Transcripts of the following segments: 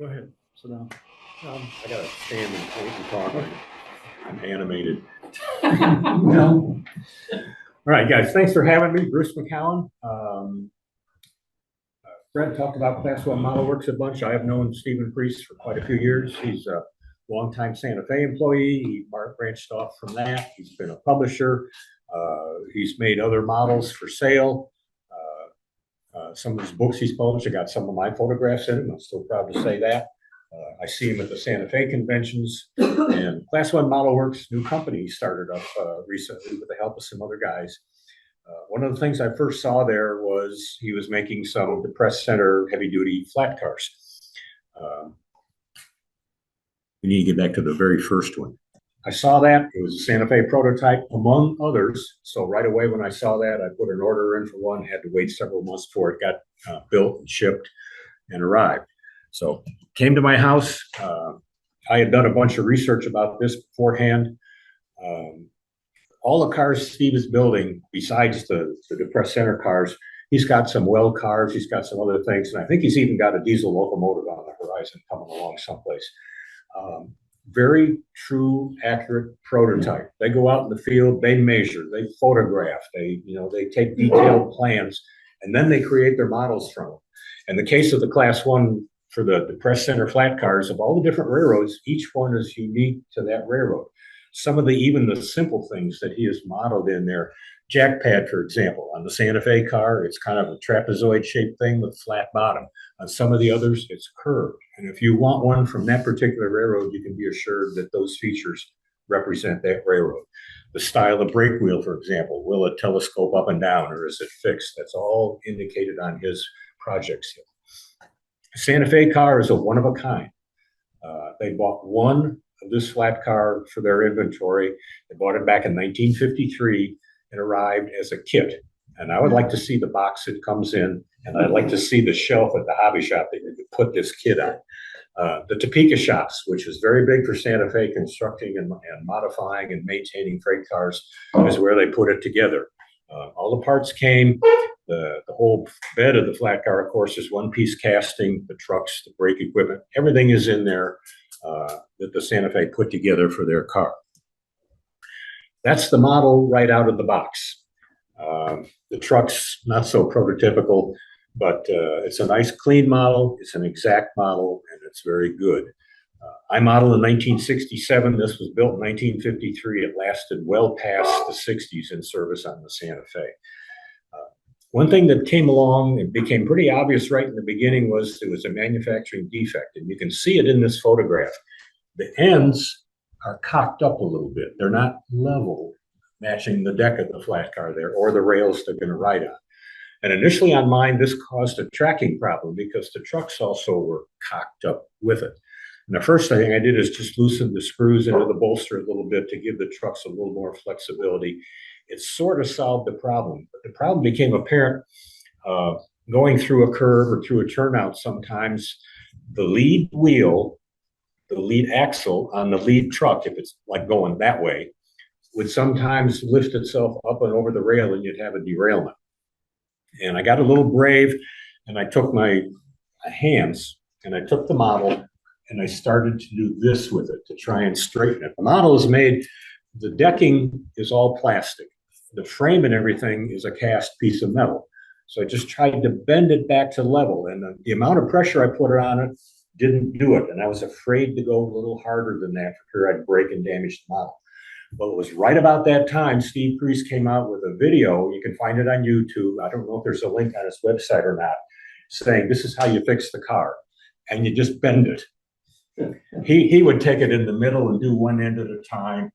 Go ahead, sit down. I gotta stand and point and talk. I'm animated. No. All right, guys, thanks for having me. Bruce McKeown. Fred talked about Class 1 Model Works a bunch. I have known Stephen Priest for quite a few years. He's a longtime Santa Fe employee. He branched off from that. He's been a publisher. He's made other models for sale. Some of his books he's published, I got some of my photographs in them. I'm still proud to say that. I see him at the Santa Fe conventions, and Class 1 Model Works, new company, started up recently with the help of some other guys. One of the things I first saw there was he was making some depressed center heavy-duty flat cars. We need to get back to the very first one. I saw that. It was a Santa Fe prototype, among others. So right away when I saw that, I put an order in for one, had to wait several months before it got built and shipped and arrived. So came to my house. I had done a bunch of research about this beforehand. All the cars Steve is building, besides the depressed center cars, he's got some well cars, he's got some other things, and I think he's even got a diesel locomotive on the horizon coming along someplace. Very true, accurate prototype. They go out in the field, they measure, they photograph, they take detailed plans, and then they create their models from them. In the case of the Class 1 for the depressed center flat cars, of all the different railroads, each one is unique to that railroad. Some of even the simple things that he has modeled in there. Jack pad, for example, on the Santa Fe car, it's kind of a trapezoid shaped thing with flat bottom. On some of the others, it's curved. And if you want one from that particular railroad, you can be assured that those features represent that railroad. The style of brake wheel, for example, will it telescope up and down or is it fixed? That's all indicated on his projects. Santa Fe car is a one of a kind. They bought one of this flat car for their inventory. They bought it back in 1953. It arrived as a kit. And I would like to see the box it comes in, and I'd like to see the shelf at the hobby shop that you could put this kit on. The Topeka shops, which is very big for Santa Fe, constructing and modifying and maintaining freight cars, is where they put it together. All the parts came. The whole bed of the flat car, of course, is one-piece casting, the trucks, the brake equipment, everything is in there that the Santa Fe put together for their car. That's the model right out of the box. The truck's not so prototypical, but it's a nice clean model. It's an exact model, and it's very good. I modeled in 1967. This was built in 1953. It lasted well past the 60s in service on the Santa Fe. One thing that came along and became pretty obvious right in the beginning was it was a manufacturing defect, and you can see it in this photograph. The ends are cocked up a little bit. They're not level, matching the deck of the flat car there or the rails they're going to ride on. And initially on mine, this caused a tracking problem because the trucks also were cocked up with it. And the first thing I did is just loosen the screws into the bolster a little bit to give the trucks a little more flexibility. It sort of solved the problem, but the problem became apparent going through a curve or through a turnout. Sometimes the lead wheel, the lead axle on the lead truck, if it's like going that way, would sometimes lift itself up and over the rail and you'd have a derailment. And I got a little brave and I took my hands and I took the model and I started to do this with it to try and straighten it. The model is made, the decking is all plastic. The frame and everything is a cast piece of metal. So I just tried to bend it back to level, and the amount of pressure I put on it didn't do it. And I was afraid to go a little harder than that for fear I'd break and damage the model. Well, it was right about that time Steve Priest came out with a video. You can find it on YouTube. I don't know if there's a link on his website or not, saying this is how you fix the car. And you just bend it. He would take it in the middle and do one end at a time.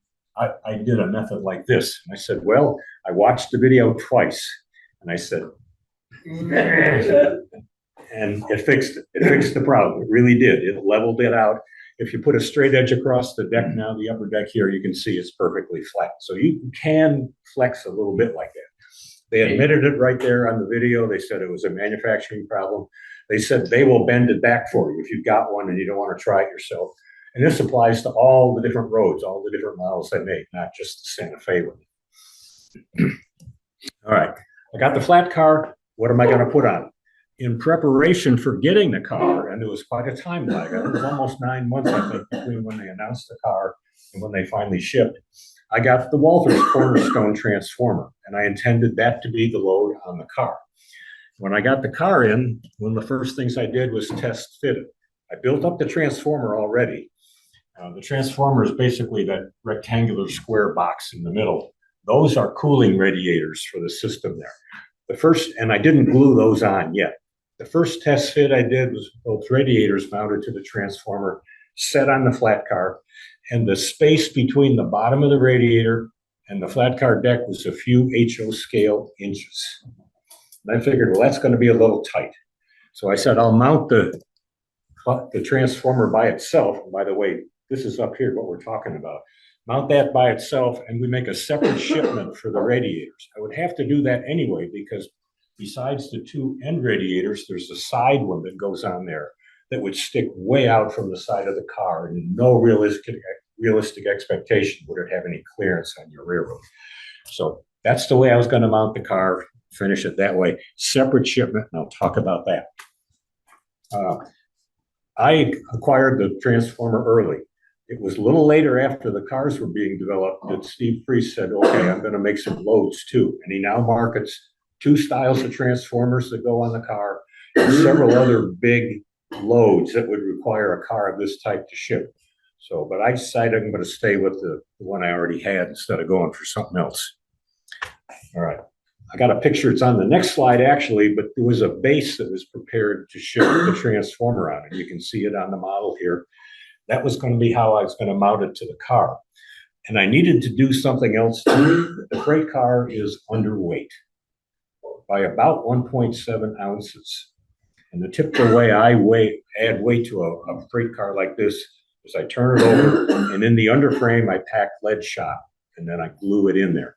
I did a method like this. And I said, well, I watched the video twice. And I said, and it fixed it. It fixed the problem. It really did. It leveled it out. If you put a straight edge across the deck now, the upper deck here, you can see it's perfectly flat. So you can flex a little bit like that. They admitted it right there on the video. They said it was a manufacturing problem. They said they will bend it back for you if you've got one and you don't want to try it yourself. And this applies to all the different roads, all the different models they make, not just the Santa Fe one. All right, I got the flat car. What am I going to put on? in preparation for getting the car, and it was quite a time lag. It was almost 9 months, I think, between when they announced the car and when they finally shipped. I got the Walters Cornerstone transformer, and I intended that to be the load on the car. When I got the car in, one of the first things I did was test fit it. I built up the transformer already. The transformer is basically that rectangular square box in the middle. Those are cooling radiators for the system there. And I didn't glue those on yet. The first test fit I did was both radiators mounted to the transformer, set on the flat car, and the space between the bottom of the radiator and the flat car deck was a few HO scale inches. And I figured, well, that's going to be a little tight. So I said, I'll mount the transformer by itself. And by the way, this is up here, what we're talking about. Mount that by itself, and we make a separate shipment for the radiators. I would have to do that anyway, because besides the two end radiators, there's a side one that goes on there that would stick way out from the side of the car, and no realistic expectation would it have any clearance on your railroad. So that's the way I was going to mount the car, finish it that way. Separate shipment, and I'll talk about that. I acquired the transformer early. It was a little later, after the cars were being developed, that Steve Priest said, okay, I'm going to make some loads too. And he now markets 2 styles of transformers that go on the car and several other big loads that would require a car of this type to ship. So, but I decided I'm going to stay with the one I already had instead of going for something else. All right. I got a picture. It's on the next slide, actually, but there was a base that was prepared to ship the transformer on it. You can see it on the model here. That was going to be how I was going to mount it to the car. And I needed to do something else too. The freight car is underweight by about 1.7 ounces. And the typical way I add weight to a freight car like this is I turn it over, and in the underframe, I pack lead shot, and then I glue it in there.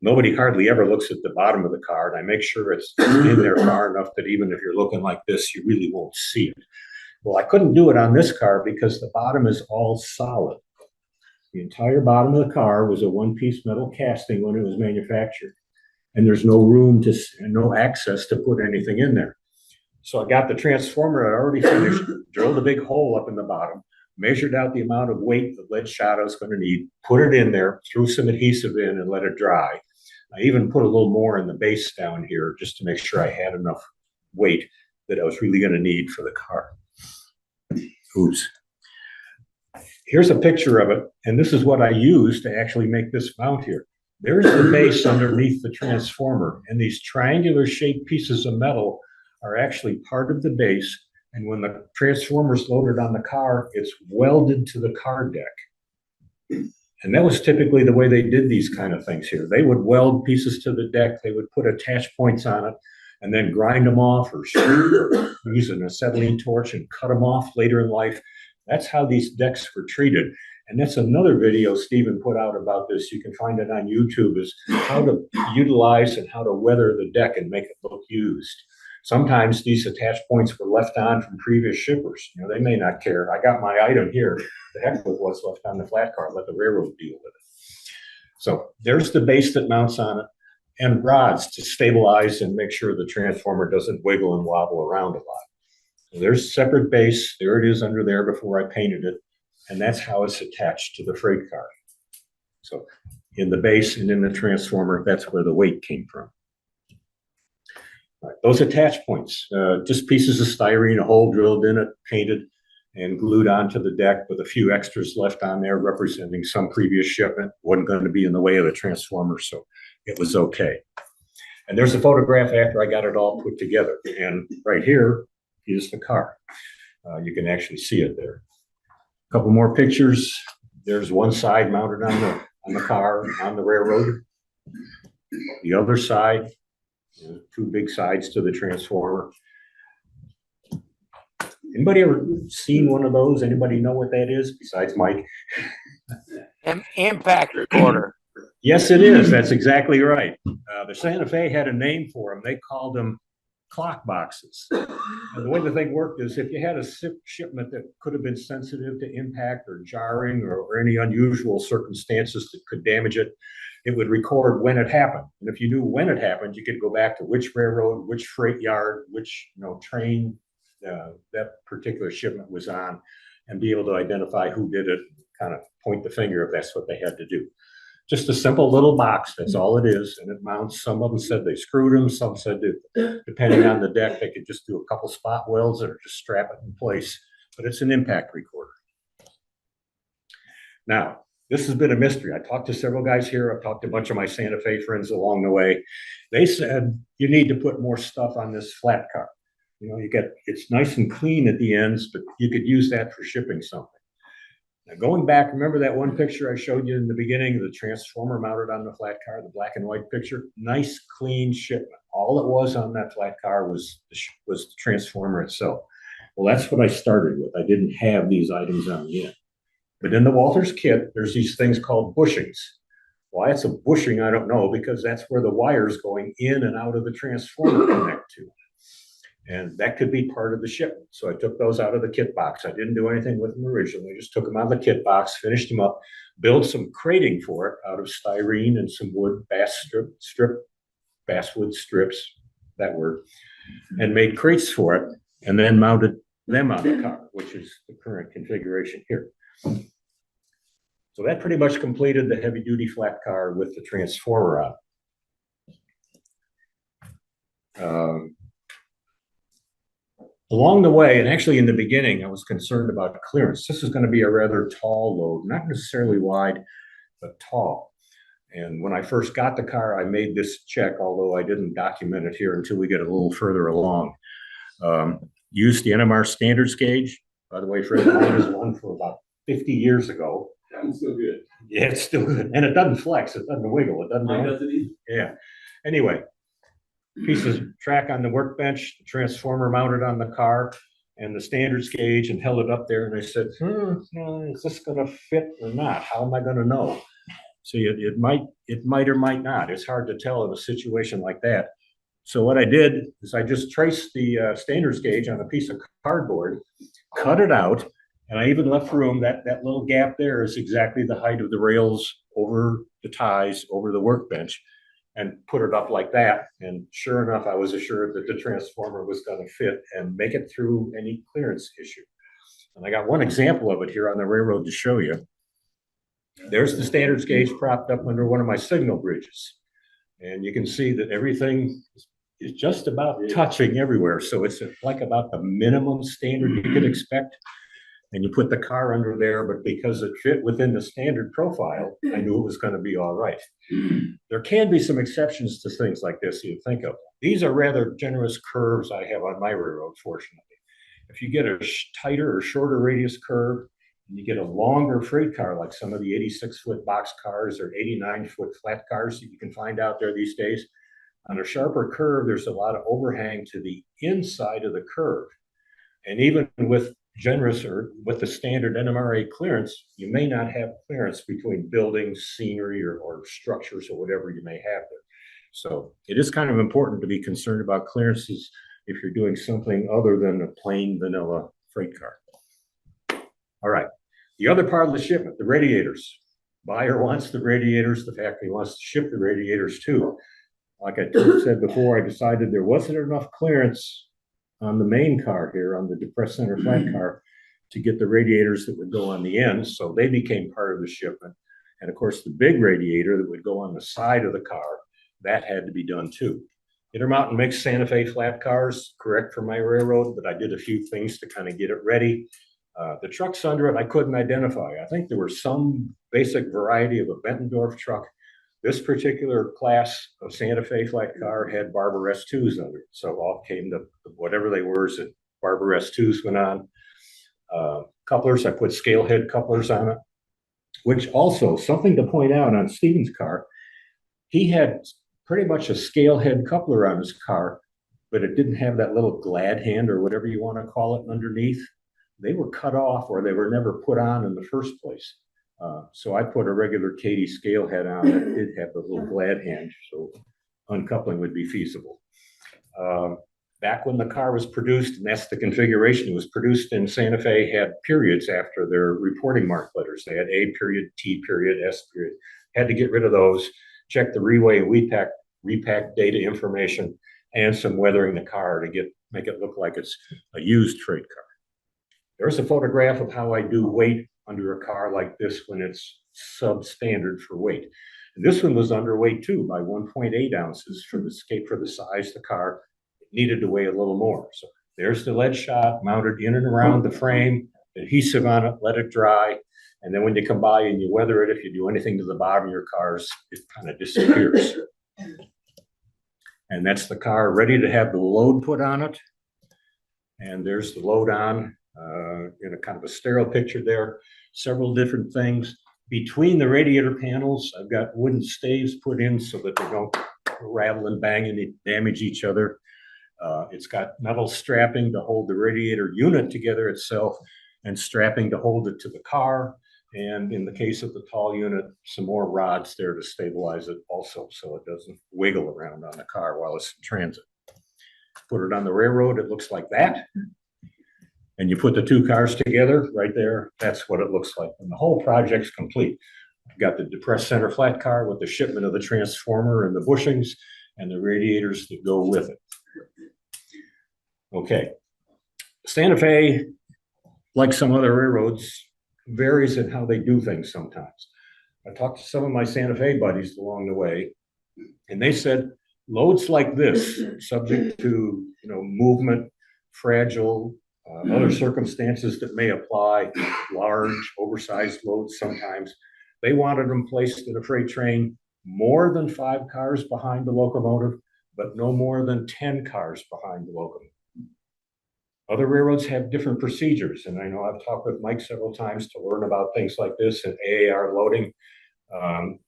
Nobody hardly ever looks at the bottom of the car, and I make sure it's in there far enough that even if you're looking like this, you really won't see it. Well, I couldn't do it on this car because the bottom is all solid. The entire bottom of the car was a one-piece metal casting when it was manufactured, and there's no room and no access to put anything in there. So I got the transformer I already finished, drilled a big hole up in the bottom, measured out the amount of weight the lead shot I was going to need, put it in there, threw some adhesive in, and let it dry. I even put a little more in the base down here just to make sure I had enough weight that I was really going to need for the car. Oops. Here's a picture of it, and this is what I used to actually make this mount here. There's the base underneath the transformer, and these triangular shaped pieces of metal are actually part of the base, and when the transformer's loaded on the car, it's welded to the car deck. And that was typically the way they did these kind of things here. They would weld pieces to the deck, they would put attach points on it, and then grind them off or use an acetylene torch and cut them off later in life. That's how these decks were treated. And that's another video Stephen put out about this. You can find it on YouTube, is how to utilize and how to weather the deck and make it look used. Sometimes these attach points were left on from previous shippers. You know, they may not care. I got my item here. The heck with what's left on the flat car. Let the railroad deal with it. So there's the base that mounts on it, and rods to stabilize and make sure the transformer doesn't wiggle and wobble around a lot. So there's a separate base. There it is under there before I painted it. And that's how it's attached to the freight car. So in the base and in the transformer, that's where the weight came from. All right, those attach points, just pieces of styrene, a hole drilled in it, painted, and glued onto the deck with a few extras left on there representing some previous shipment. Wasn't going to be in the way of the transformer, so it was okay. And there's a photograph after I got it all put together. And right here is the car. You can actually see it there. A couple more pictures. There's one side mounted on the car on the railroad. The other side, two big sides to the transformer. Anybody ever seen one of those? Anybody know what that is besides Mike? Impact recorder. Yes, it is. That's exactly right. The Santa Fe had a name for them. They called them clock boxes. And the way the thing worked is if you had a shipment that could have been sensitive to impact or jarring or any unusual circumstances that could damage it, it would record when it happened. And if you knew when it happened, you could go back to which railroad, which freight yard, which train that particular shipment was on, and be able to identify who did it, kind of point the finger if that's what they had to do. Just a simple little box, that's all it is, and it mounts. Some of them said they screwed them, some said that depending on the deck, they could just do a couple spot welds or just strap it in place, but it's an impact recorder. Now, this has been a mystery. I talked to several guys here. I've talked to a bunch of my Santa Fe friends along the way. They said, you need to put more stuff on this flat car. It's nice and clean at the ends, but you could use that for shipping something. Now, going back, remember that one picture I showed you in the beginning of the transformer mounted on the flat car, the black and white picture? Nice, clean shipment. All it was on that flat car was the transformer itself. Well, that's what I started with. I didn't have these items on the end. But in the Walters kit, there's these things called bushings. Why it's a bushing, I don't know, because that's where the wires going in and out of the transformer connect to. And that could be part of the shipment. So I took those out of the kit box. I didn't do anything with them originally. I just took them out of the kit box, finished them up, built some crating for it out of styrene and some wood, basswood strips, that word, and made crates for it, and then mounted them on the car, which is the current configuration here. So that pretty much completed the heavy duty flat car with the transformer on it. Along the way, and actually in the beginning, I was concerned about clearance. This is going to be a rather tall load, not necessarily wide, but tall. And when I first got the car, I made this check, although I didn't document it here until we get a little further along. Used the NMR standards gauge. By the way, Fred, mine is one from about 50 years ago. That's still good. Yeah, it's still good. And it doesn't flex, it doesn't wiggle, it doesn't. Mine doesn't either. Yeah. Anyway, piece of track on the workbench, the transformer mounted on the car, and the standards gauge, and held it up there. And I said, is this going to fit or not? How am I going to know? See, it might or might not. It's hard to tell in a situation like that. So what I did is I just traced the standards gauge on a piece of cardboard, cut it out, and I even left room. That little gap there is exactly the height of the rails over the ties, over the workbench, and put it up like that. And sure enough, I was assured that the transformer was going to fit and make it through any clearance issue. And I got one example of it here on the railroad to show you. There's the standards gauge propped up under one of my signal bridges. And you can see that everything is just about touching everywhere. So it's like about the minimum standard you could expect. And you put the car under there, but because it fit within the standard profile, I knew it was going to be all right. There can be some exceptions to things like this you think of. These are rather generous curves I have on my railroad, fortunately. If you get a tighter or shorter radius curve, and you get a longer freight car, like some of the 86-foot box cars or 89-foot flat cars that you can find out there these days, on a sharper curve, there's a lot of overhang to the inside of the curve. And even with generous or with the standard NMRA clearance, you may not have clearance between buildings, scenery, or structures or whatever you may have there. So it is kind of important to be concerned about clearances if you're doing something other than a plain vanilla freight car. All right, the other part of the shipment, the radiators. Buyer wants the radiators, the factory wants to ship the radiators too. Like I said before, I decided there wasn't enough clearance on the main car here, on the depressed center flat car, to get the radiators that would go on the ends, so they became part of the shipment. And of course, the big radiator that would go on the side of the car, that had to be done too. Intermountain makes Santa Fe flat cars, correct for my railroad, but I did a few things to kind of get it ready. The trucks under it, I couldn't identify. I think there were some basic variety of a Bettendorf truck. This particular class of Santa Fe flat car had Barber S2s under it. So off came the whatever they were that Barber S2s went on. Couplers, I put scale head couplers on it, which also something to point out on Stephen's car. He had pretty much a scale head coupler on his car, but it didn't have that little glad hand or whatever you want to call it underneath. They were cut off or they were never put on in the first place. So I put a regular Katie scale head on that did have the little glad hand, so uncoupling would be feasible. back when the car was produced, and that's the configuration, it was produced in Santa Fe, had periods after their reporting mark letters. They had A period, T period, S period. Had to get rid of those, check the reweigh and repack data information, and some weathering the car to make it look like it's a used freight car. There's a photograph of how I do weight under a car like this when it's substandard for weight. And this one was underweight too by 1.8 ounces for the size of the car. It needed to weigh a little more. So there's the lead shot mounted in and around the frame, adhesive on it, let it dry. And then when you come by and you weather it, if you do anything to the bottom of your cars, it kind of disappears. And that's the car ready to have the load put on it. And there's the load on in a kind of a sterile picture there. Several different things. Between the radiator panels, I've got wooden staves put in so that they don't rattle and bang and damage each other. It's got metal strapping to hold the radiator unit together itself and strapping to hold it to the car. And in the case of the tall unit, some more rods there to stabilize it also so it doesn't wiggle around on the car while it's in transit. Put it on the railroad, it looks like that. And you put the two cars together right there, that's what it looks like. And the whole project's complete. I've got the depressed center flat car with the shipment of the transformer and the bushings and the radiators that go with it. Okay. Santa Fe, like some other railroads, varies in how they do things sometimes. I talked to some of my Santa Fe buddies along the way, and they said loads like this, subject to movement, fragile, other circumstances that may apply, large, oversized loads sometimes, they wanted them placed in a freight train more than 5 cars behind the locomotive, but no more than 10 cars behind the locomotive. Other railroads have different procedures, and I know I've talked with Mike several times to learn about things like this and AAR loading.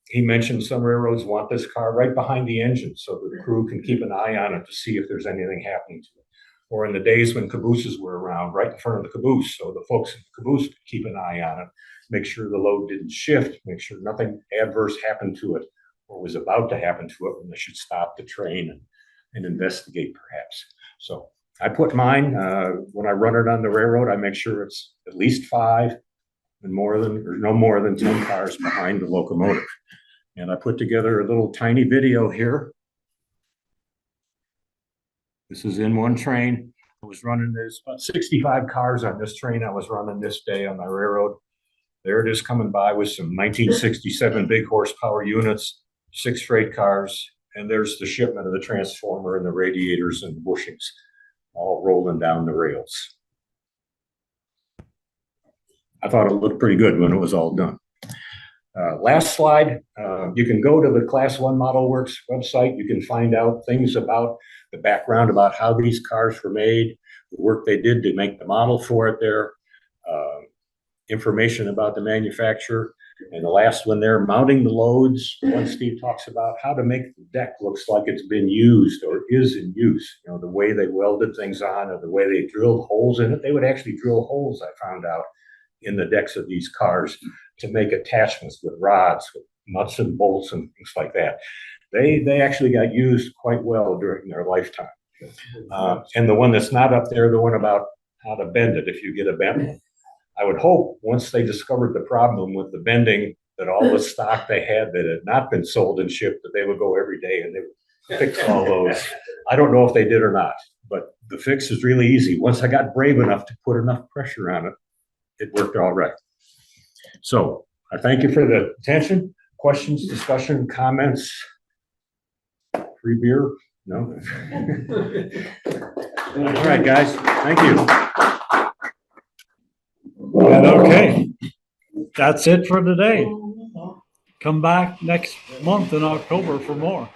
He mentioned some railroads want this car right behind the engine so that the crew can keep an eye on it to see if there's anything happening to it. Or in the days when cabooses were around, right in front of the caboose, so the folks in the caboose could keep an eye on it, make sure the load didn't shift, make sure nothing adverse happened to it or was about to happen to it when they should stop the train and investigate perhaps. So I put mine, when I run it on the railroad, I make sure it's at least 5 and no more than 10 cars behind the locomotive. And I put together a little tiny video here. This is in one train. I was running this, about 65 cars on this train I was running this day on my railroad. There it is coming by with some 1967 big horsepower units, 6 freight cars, and there's the shipment of the transformer and the radiators and the bushings all rolling down the rails. I thought it looked pretty good when it was all done. Last slide, you can go to the Class 1 Model Works website. You can find out things about the background about how these cars were made, the work they did to make the model for it there, information about the manufacturer. And the last one there, mounting the loads. One Steve talks about how to make the deck looks like it's been used or is in use. The way they welded things on or the way they drilled holes in it. They would actually drill holes, I found out, in the decks of these cars to make attachments with rods, with nuts and bolts and things like that. They actually got used quite well during their lifetime. And the one that's not up there, the one about how to bend it if you get a bent one. I would hope once they discovered the problem with the bending, that all the stock they had that had not been sold and shipped, that they would go every day and they would fix all those. I don't know if they did or not, but the fix is really easy. Once I got brave enough to put enough pressure on it, it worked all right. So I thank you for the attention. Questions, discussion, comments? Free beer? No? All right, guys. Thank you. And okay, that's it for today. Come back next month in October for more.